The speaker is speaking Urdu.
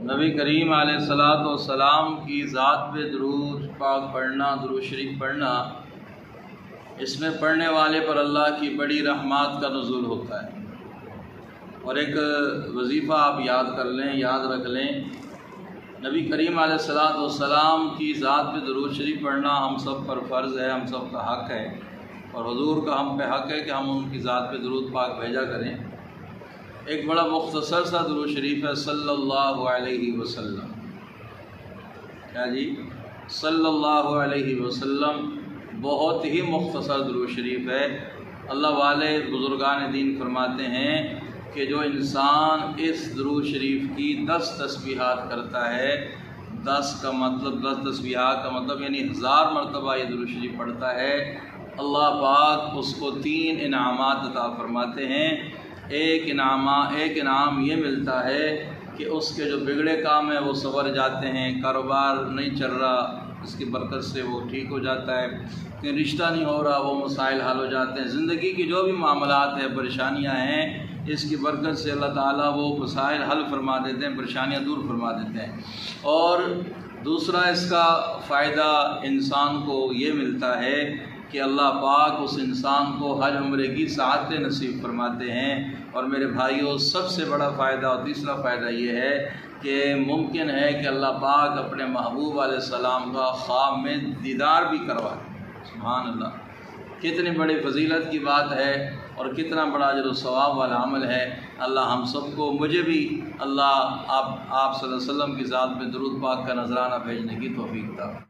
نبی کریم علیہ الصلوۃ والسلام کی ذات پہ درود پاک پڑھنا، درود شریف پڑھنا، اس میں پڑھنے والے پر اللہ کی بڑی رحمات کا نزول ہوتا ہے۔ اور ایک وظیفہ آپ یاد کر لیں، یاد رکھ لیں، نبی کریم علیہ الصلوۃ والسلام کی ذات پہ درود شریف پڑھنا ہم سب پر فرض ہے، ہم سب کا حق ہے، اور حضور کا ہم پہ حق ہے کہ ہم ان کی ذات پہ درود پاک بھیجا کریں۔ ایک بڑا مختصر سا درود شریف ہے، صلی اللہ علیہ وسلم۔ کیا جی؟ صلی اللہ علیہ وسلم بہت ہی مختصر درود شریف ہے۔ اللہ والے بزرگان دین فرماتے ہیں کہ جو انسان اس درود شریف کی 10 تسبیحات کرتا ہے، 10 تسبیحات کا مطلب یعنی 1000 مرتبہ یہ درود شریف پڑھتا ہے، اللہ پاک اس کو 3 انعامات عطا فرماتے ہیں۔ ایک انعام یہ ملتا ہے کہ اس کے جو بگڑے کام ہیں وہ سنور جاتے ہیں، کاروبار نہیں چل رہا اس کی برکت سے وہ ٹھیک ہو جاتا ہے، کہ رشتہ نہیں ہو رہا وہ مسائل حل ہو جاتے ہیں، زندگی کی جو بھی معاملات ہیں، پریشانیاں ہیں، اس کی برکت سے اللہ تعالیٰ وہ مسائل حل فرما دیتے ہیں، پریشانیاں دور فرما دیتے ہیں۔ اور دوسرا اس کا فائدہ انسان کو یہ ملتا ہے کہ اللہ پاک اس انسان کو حج عمرے کی سعادتیں نصیب فرماتے ہیں۔ اور میرے بھائیوں، سب سے بڑا فائدہ اور تیسرا فائدہ یہ ہے کہ ممکن ہے کہ اللہ پاک اپنے محبوب علیہ السلام کا خواب میں دیدار بھی کروائے۔ سبحان اللہ، کتنی بڑی فضیلت کی بات ہے اور کتنا بڑا اجر و ثواب والا عمل ہے۔ اللہ ہم سب کو، مجھے بھی اللہ آپ صلی اللہ علیہ وسلم کی ذات میں درود پاک کا نذرانہ بھیجنے کی توفیق عطا فرمائے۔